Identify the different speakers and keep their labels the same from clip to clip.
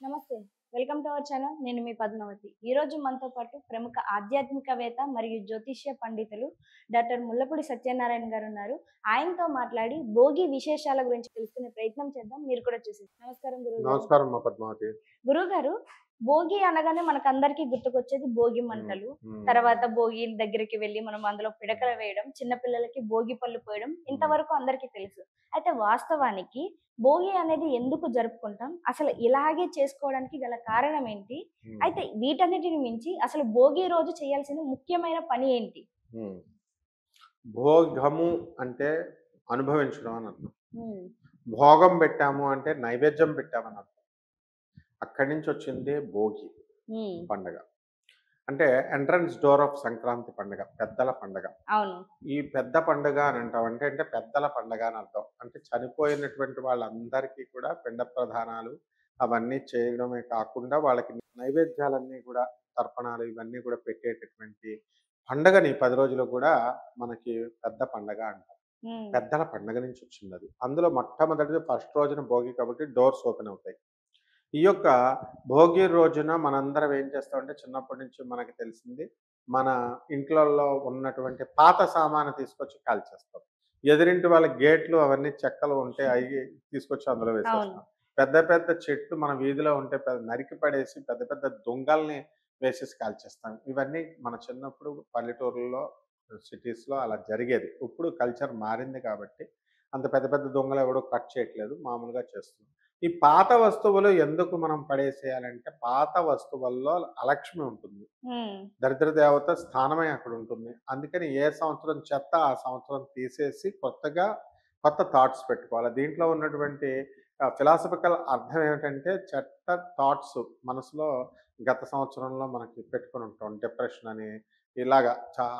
Speaker 1: నమస్తే. Welcome to our channel. నేను మీ పద్మావతి. ఈరోజు మనతో పాటు ప్రముఖ ఆధ్యాత్మికవేత్త మరియు జ్యోతిష్య పండితులు డాక్టర్ ముల్లపూడి సత్యనారాయణ గారున్నారు. ఆయనతో మాట్లాడి భోగి విశేషాల గురించి తెలుసుకునే ప్రయత్నం చేద్దాం. మీరు కూడా చూసేయండి. నమస్కారం గురువుగారు.
Speaker 2: నమస్కారం మా పద్మావతి.
Speaker 1: గురువుగారు, భోగి అనగానే మనకందరికీ గుర్తుకొచ్చేది భోగి
Speaker 2: హ్మ్.
Speaker 1: మంటలు.
Speaker 2: హ్మ్.
Speaker 1: తర్వాత భోగి దగ్గరికి వెళ్లి మనం అందులో పిడకలు వేయడం, చిన్న పిల్లలకి భోగి పళ్ళు పోయడం
Speaker 2: హ్మ్.
Speaker 1: ఇంతవరకు అందరికీ తెలుసు. అయితే వాస్తవానికి భోగి అనేది ఎందుకు జరుపుకుంటాం? అసలు ఇలాగే చేసుకోవడానికి గల కారణం ఏంటి?
Speaker 2: హ్మ్.
Speaker 1: అయితే వీటన్నిటిని మించి అసలు భోగి రోజు చేయాల్సిన ముఖ్యమైన పని ఏంటి?
Speaker 2: హ్మ్. భోగము అంటే అనుభవించడం అని అర్థం.
Speaker 1: హ్మ్.
Speaker 2: భోగం పెట్టాము అంటే నైవేద్యం పెట్టామని అర్థం. అక్కడి నుంచి వచ్చిందే భోగి
Speaker 1: హ్మ్.
Speaker 2: పండగ. అంటే ఎంట్రన్స్ డోర్ ఆఫ్ సంక్రాంతి పండగ. పెద్దల పండగ.
Speaker 1: అవును.
Speaker 2: ఈ పెద్ద పండుగ అని అంటాం. అంటే పెద్దల పండగ అని అర్థం. అంటే చనిపోయినటువంటి వాళ్ళందరికీ కూడా పిండ ప్రదానాలు అవన్నీ చేయడమే కాకుండా వాళ్ళకి నైవేద్యాలన్నీ కూడా తర్పణాలు ఇవన్నీ కూడా పెట్టేటటువంటి పండగని 10 రోజులు కూడా మనకి పెద్ద పండగ అంటాం.
Speaker 1: హ్మ్.
Speaker 2: పెద్దల పండగ నుంచి వచ్చిందది. అందులో మొట్టమొదటిది ఫస్ట్ రోజున భోగి కాబట్టి డోర్స్ ఓపెన్ అవుతాయి. ఈ యొక్క భోగి రోజున మనందరం ఏం చేస్తామంటే చిన్నప్పటి నుంచి మనకు తెలిసింది మన ఇంట్లల్లో ఉన్నటువంటి పాత సామాను తీసుకొచ్చి కాల్చేస్తాం. ఎదురింటి వాళ్ళ గేట్లు అవన్నీ చెక్కలు ఉంటే అయి తీసుకొచ్చి అందులో
Speaker 1: అవును.
Speaker 2: వేసేస్తాం. పెద్ద పెద్ద చెట్లు మన వీధిలో ఉంటే నరికి పడేసి పెద్ద పెద్ద దుంగల్ని వేసేసి కాల్చేస్తాం. ఇవన్నీ మన చిన్నప్పుడు పల్లెటూరుల్లో, సిటీస్‌లో అలా జరిగేది. ఇప్పుడు కల్చర్ మారింది కాబట్టి అంత పెద్ద పెద్ద దొంగలు ఎవడు కట్ చేయట్లేదు. మామూలుగా చేస్తున్నాం. ఈ పాత వస్తువులు ఎందుకు మనం పడేసేయాలంటే, పాత వస్తువుల్లో అలక్ష్మి ఉంటుంది.
Speaker 1: హ్మ్.
Speaker 2: దరిద్ర దేవత స్థానమే అక్కడుంటుంది. అందుకని ఏ సంవత్సరం చెత్త ఆ సంవత్సరం తీసేసి కొత్త థాట్స్ పెట్టుకోవాలి. దీంట్లో ఉన్నటువంటి ఫిలాసఫికల్ అర్థం ఏమిటంటే, చెత్త థాట్స్ మనసులో గత సంవత్సరంలో మనకి పెట్టుకొని ఉంటాం. డిప్రెషన్ అని ఇలాగ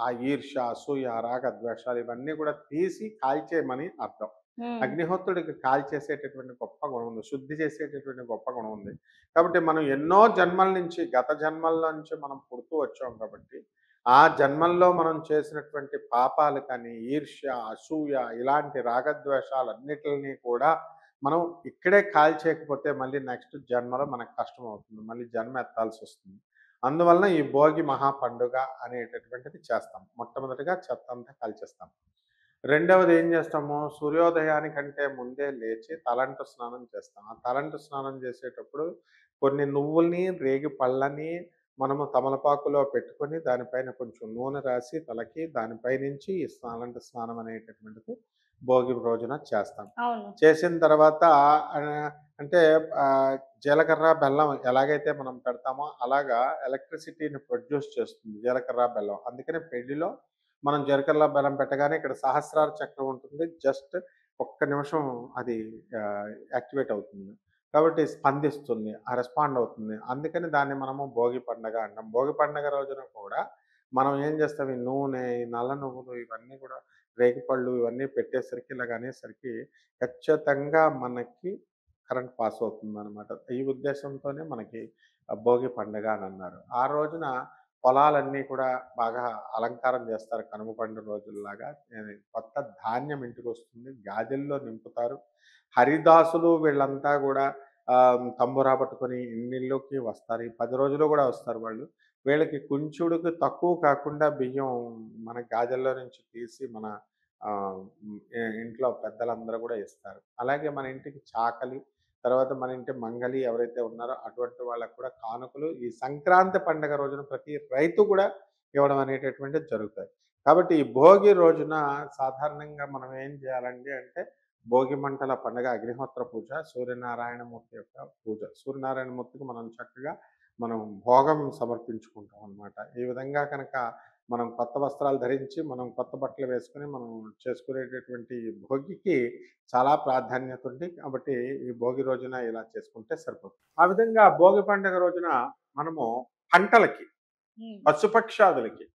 Speaker 2: ఆ ఈర్ష్య, అసూయ, రాగ, ద్వేషాలు ఇవన్నీ కూడా తీసి కాల్చేయమని అర్థం.
Speaker 1: హ్మ్.
Speaker 2: అగ్నిహోత్రుడికి కాల్చేసేటటువంటి గొప్ప గుణం ఉంది. శుద్ధి చేసేటటువంటి గొప్ప గుణం ఉంది. కాబట్టి మనం ఎన్నో జన్మల నుంచి గత జన్మల్లో నుంచి మనం పుడుతూ వచ్చాం కాబట్టి, ఆ జన్మల్లో మనం చేసినటువంటి పాపాలు కానీ, ఈర్ష్య, అసూయ ఇలాంటి రాగద్వేషాలన్నిటిని కూడా మనం ఇక్కడే కాల్చేయకపోతే మళ్ళీ నెక్స్ట్ జన్మలో మనకు కష్టమవుతుంది. మళ్ళీ జన్మ ఎత్తాల్సొస్తుంది. అందువలన ఈ భోగి మహా పండుగ అనేటటువంటిది చేస్తాం. మొట్టమొదటిగా చెత్తంతా కాల్చేస్తాం. రెండవది ఏం చేస్తాము, సూర్యోదయానికంటే ముందే లేచి తలంటు స్నానం చేస్తాం. ఆ తలంటు స్నానం చేసేటప్పుడు కొన్ని నువ్వుల్ని, రేగి పళ్ళని మనము తమలపాకులో పెట్టుకొని దానిపైన కొంచెం నూనె రాసి తలకి దానిపై నుంచి ఈ తలంటు స్నానం అనేటటువంటిది భోగి రోజున చేస్తాం.
Speaker 1: అవును.
Speaker 2: చేసిన తర్వాత అంటే జీలకర్ర, బెల్లం ఎలాగైతే మనం పెడతామో అలాగా ఎలక్ట్రిసిటీని ప్రొడ్యూస్ చేస్తుంది జీలకర్ర, బెల్లం. అందుకని పెళ్లిలో మనం జీలకర్ర, బెల్లం పెట్టగానే ఇక్కడ సహస్రార చక్రం ఉంటుంది. జస్ట్ ఒక్క నిమిషం అది యాక్టివేట్ అవుతుంది. కాబట్టి స్పందిస్తుంది. రెస్పాండ్ అవుతుంది. అందుకని దాన్ని మనము భోగి పండగ అంటాం. భోగి పండగ రోజున కూడా మనం ఏం చేస్తాం, ఈ నూనె, ఈ నల్ల నువ్వులు ఇవన్నీ కూడా రేగిపళ్ళు ఇవన్నీ పెట్టేసరికి ఇలాగ అనేసరికి ఖచ్చితంగా మనకి కరెంట్ పాస్ అవుతుందనమాట. ఈ ఉద్దేశంతోనే మనకి భోగి పండుగ అని అన్నారు. ఆ రోజున పొలాలన్నీ కూడా బాగా అలంకారం చేస్తారు కనుమ పండుగ రోజుల్లాగా. కొత్త ధాన్యం ఇంటికొస్తుంది. గాదెల్లో నింపుతారు. హరిదాసులు వీళ్ళంతా గూడా తంబురా పట్టుకొని ఇంటిల్లోకి వస్తారు. ఈ 10 రోజులు గూడా వస్తారు వాళ్ళు. వీళ్ళకి కుంచుడుకి తక్కువ కాకుండా బియ్యం మన గాదెల్లో నుంచి తీసి మన ఇంట్లో పెద్దలందరూ గూడా ఇస్తారు. అలాగే మన ఇంటికి చాకలి, తర్వాత మన ఇంటి మంగలి ఎవరైతే ఉన్నారో అటువంటి వాళ్ళకి కూడా కానుకలు ఈ సంక్రాంతి పండుగ రోజున ప్రతి రైతు కూడా ఇవ్వడం అనేటటువంటిది జరుగుతాయి. కాబట్టి ఈ భోగి రోజున సాధారణంగా మనం ఏం చేయాలండి అంటే, భోగి మంటల పండుగ అగ్నిహోత్ర పూజ, సూర్యనారాయణమూర్తి యొక్క పూజ. సూర్యనారాయణమూర్తికి మనం చక్కగా మనం భోగం సమర్పించుకుంటాం అనమాట. ఈ విధంగా కనుక మనం కొత్త వస్త్రాలు ధరించి, మనం కొత్త బట్టలు వేసుకొని, మనం చేసుకునేటటువంటి ఈ భోగికి చాలా ప్రాధాన్యత ఉంది. కాబట్టి ఈ భోగి రోజున ఇలా చేసుకుంటే సరిపోతుంది. ఆ విధంగా భోగి పండుగ రోజున మనము పంటలకి,
Speaker 1: హ్మ్.
Speaker 2: పశుపక్షాదులకి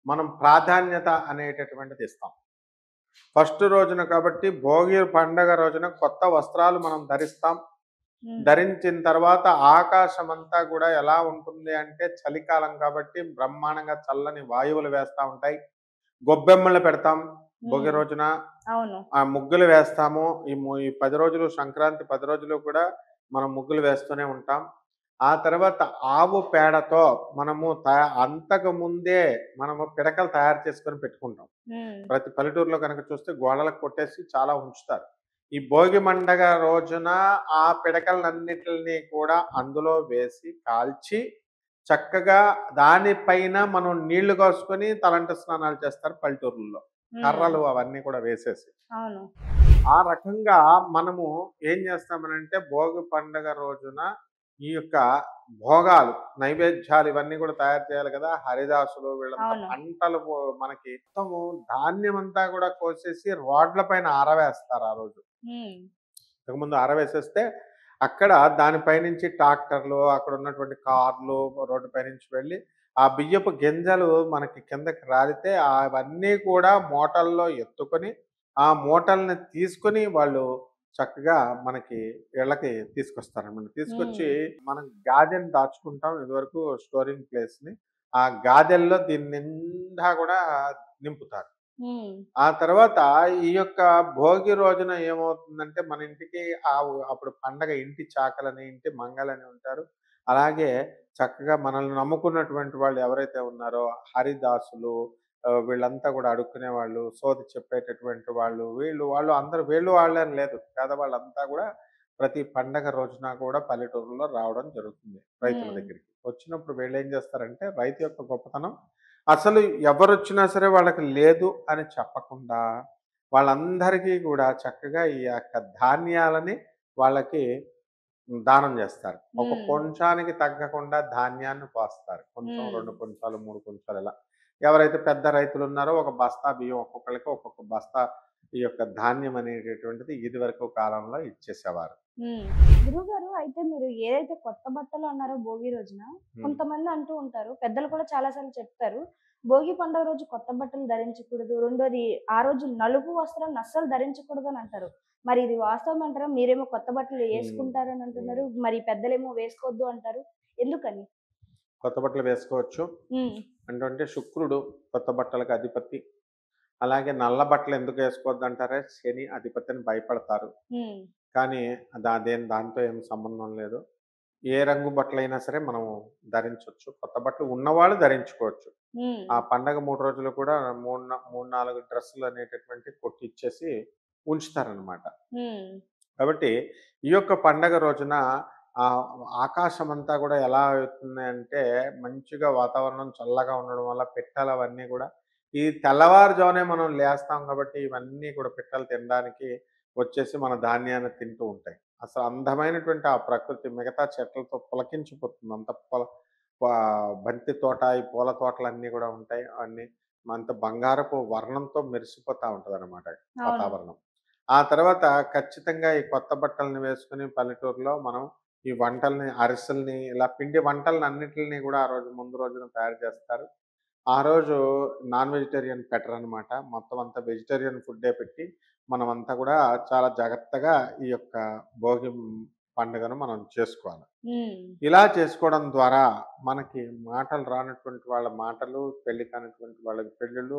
Speaker 2: మనం ప్రాధాన్యత అనేటటువంటిది ఇస్తాం. ఫస్ట్ రోజున కాబట్టి భోగి పండగ రోజున కొత్త వస్త్రాలు మనం ధరిస్తాం.
Speaker 1: హ్మ్.
Speaker 2: ధరించిన తర్వాత ఆకాశమంతా గూడా ఎలా ఉంటుంది అంటే చలికాలం కాబట్టి బ్రహ్మాండంగా చల్లని వాయువులు వేస్తా ఉంటాయి. గొబ్బెమ్మలు పెడతాం భోగి
Speaker 1: హ్మ్.
Speaker 2: రోజున.
Speaker 1: అవును.
Speaker 2: ముగ్గులు వేస్తాము. ఈ 10 రోజులు సంక్రాంతి 10 రోజులు కూడా మనం ముగ్గులు వేస్తూనే ఉంటాం. ఆ తర్వాత ఆవు పేడతో మనము అంతకు ముందే మనము పిడకలు తయారు చేసుకొని పెట్టుకుంటాం.
Speaker 1: హ్మ్.
Speaker 2: ప్రతి పల్లెటూరులో గనక చూస్తే గోడలకు కొట్టేసి చాలా ఉంచుతారు. ఈ భోగి పండగ రోజున ఆ పిడకలన్నిటిని కూడా అందులో వేసి కాల్చి, చక్కగా దానిపైన మనం నీళ్లు కాసుకొని తలంటు స్నానాలు చేస్తారు పల్లెటూరుల్లో.
Speaker 1: హ్మ్.
Speaker 2: కర్రలు అవన్నీ కూడా వేసేసి.
Speaker 1: అవును.
Speaker 2: ఆ రకంగా మనము ఏం చేస్తామనంటే భోగి పండగ రోజున ఈ యొక్క భోగాలు, నైవేద్యాలు ఇవన్నీ కూడా తయారు చేయాలి కదా! హరిదాసులు వీళ్ళంతా
Speaker 1: అవును.
Speaker 2: పంటలు మనకి మొత్తము ధాన్యమంతా కూడా కోసేసి రోడ్ల పైన ఆరవేస్తారు ఆ రోజు.
Speaker 1: హ్మ్.
Speaker 2: ఇంతకుముందు ఆరవేసేస్తే అక్కడ దానిపైనుంచి ట్రాక్టర్లు, అక్కడ ఉన్నటువంటి కార్లు రోడ్డు పైనుంచి వెళ్ళి, ఆ బియ్యపు గింజలు మనకి కిందకి రాలితే అవన్నీ కూడా మూటల్లో ఎత్తుకొని, ఆ మూటల్ని తీసుకొని వాళ్ళు చక్కగా మనకి ఇళ్ళకి తీసుకొస్తారనమాట. తీసుకొచ్చి
Speaker 1: హ్మ్.
Speaker 2: మనం గాదెని దాచుకుంటాం ఇదివరకు స్టోరింగ్ ప్లేస్‌ని. ఆ గాదెల్లో దీని నిండా గూడా నింపుతారు.
Speaker 1: హ్మ్.
Speaker 2: ఆ తర్వాత ఈ యొక్క భోగి రోజున ఏమవుతుందంటే, మన ఇంటికి అప్పుడు పండగ ఇంటి చాకలని, ఇంటి మంగలని ఉంటారు. అలాగే చక్కగా మనల్ని నమ్ముకున్నటువంటి వాళ్ళు ఎవరైతే ఉన్నారో హరిదాసులు, వీళ్ళంతా గూడా అడుక్కునేవాళ్ళు, సోది చెప్పేటటువంటి వాళ్ళు, వాళ్ళు అందరూ వీళ్ళు వాళ్ళని లేదు. పేదవాళ్ళంతా గూడా ప్రతి పండగ రోజున కూడా పల్లెటూరులో రావడం జరుగుతుంది రైతుల
Speaker 1: హ్మ్.
Speaker 2: దగ్గరికి. వచ్చినప్పుడు వీళ్ళేం చేస్తారంటే, రైతు యొక్క గొప్పతనం అసలు ఎవరొచ్చినా సరే వాళ్ళకి లేదు అని చెప్పకుండా, వాళ్ళందరికీ గూడా చక్కగా ఈ యొక్క ధాన్యాలని వాళ్ళకి దానం జేస్తారు. ఒక
Speaker 1: హ్మ్.
Speaker 2: కొంచానికి తగ్గకుండా ధాన్యాన్ని పోస్తారు. కొంచెం,
Speaker 1: హ్మ్.
Speaker 2: 2 కొంచాలు, 3 కొంచాలు ఇలా. ఎవరైతే పెద్ద రైతులున్నారో ఒక బస్తా బియ్యం ఒక్కొక్కళ్ళకి ఒక్కొక్క బస్తా ఈ యొక్క ధాన్యం అనేటటువంటిది ఇదివరకు కాలంలో ఇచ్చేసేవారు.
Speaker 1: హ్మ్. గురువుగారు అయితే మీరు ఏదైతే కొత్త బట్టలు అన్నారో భోగి రోజున,
Speaker 2: హ్మ్.
Speaker 1: కొంతమంది అంటూ ఉంటారు. పెద్దలు కూడా చాలా సార్లు చెప్తారు. భోగి పండుగ రోజు కొత్త బట్టలు ధరించకూడదు. రెండోది ఆ రోజు నలుపు వస్త్రాలను అస్సలు ధరించకూడదు అని అంటారు. మరి ఇది వాస్తవం అంటారా? మీరేమో కొత్త బట్టలు
Speaker 2: హ్మ్.
Speaker 1: యేసుకుంటారని
Speaker 2: హ్మ్.
Speaker 1: అంటున్నారు. మరి పెద్దలేమో వేసుకోవద్దు అంటారు. ఎందుకని?
Speaker 2: కొత్త బట్టలు వేసుకోవచ్చు.
Speaker 1: హ్మ్.
Speaker 2: అంటే శుక్రుడు కొత్త బట్టలకు అధిపతి. అలాగే నల్ల బట్టలు ఎందుకేసుకోవద్దంటారే, శని అధిపతిని భయపడతారు.
Speaker 1: హ్మ్.
Speaker 2: కానీ దాంతో ఏం సంబంధం లేదు. ఏ రంగు బట్టలైనా సరే మనం ధరించొచ్చు. కొత్త బట్టలు ఉన్నవాళ్ళు ధరించుకోవచ్చు.
Speaker 1: హ్మ్.
Speaker 2: ఆ పండగ 3 రోజులు కూడా 3, 4 డ్రెస్సులనేటటువంటివి కుట్టిచ్చేసి ఉంచుతారనమాట.
Speaker 1: హ్మ్.
Speaker 2: కాబట్టి ఈ యొక్క పండగ రోజున ఆహ్, ఆకాశమంతా గూడా ఎలా అవుతుందంటే, మంచిగా వాతావరణం చల్లగా ఉండడం వల్ల పిట్టలవన్నీ గూడా ఈ తెల్లవారుజామునే మనం లేస్తాం కాబట్టి, ఇవన్నీ కూడా పిట్టలు తినడానికి వచ్చేసి మన ధాన్యాన్ని తింటూ ఉంటాయి. అసలు అందమైనటువంటి ఆ ప్రకృతి మిగతా చెట్లతో పులకించిపోతుంది. అంత బంతి తోట, ఈ పూల తోటలన్నీ గూడా ఉంటాయి. అన్నీ అంత బంగారపు వర్ణంతో మెరిసిపోతా ఉంటదనమాట
Speaker 1: అవును.
Speaker 2: వాతావరణం. ఆ తర్వాత ఖచ్చితంగా ఈ కొత్త బట్టల్ని వేసుకొని పల్లెటూరులో మనం ఈ వంటల్ని, అరిసెల్ని ఇలా పిండి వంటలనన్నిటిని గూడా ఆ రోజు ముందు రోజున తయారు చేస్తారు. ఆ రోజు నాన్ వెజిటేరియన్ పెట్టరనమాట. మొత్తం అంతా వెజిటేరియన్ ఫుడ్డే పెట్టి మనమంతా గూడా చాలా జాగ్రత్తగా ఈ యొక్క భోగి పండుగను మనం చేసుకోవాలి.
Speaker 1: హ్మ్.
Speaker 2: ఇలా చేసుకోవడం ద్వారా మనకి మాటలు రానటువంటి వాళ్ళ మాటలు, పెళ్లి కానటువంటి వాళ్ళకి పెళ్ళిళ్ళు,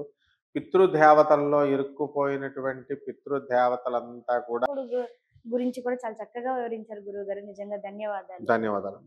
Speaker 2: పితృదేవతల్లో ఇరుక్కుపోయినటువంటి పితృదేవతలంతా కూడా
Speaker 1: ఇప్పుడు గురించి కూడా చాలా చక్కగా వివరించారు గురువుగారు. నిజంగా ధన్యవాదాలు.
Speaker 2: ధన్యవాదాలు.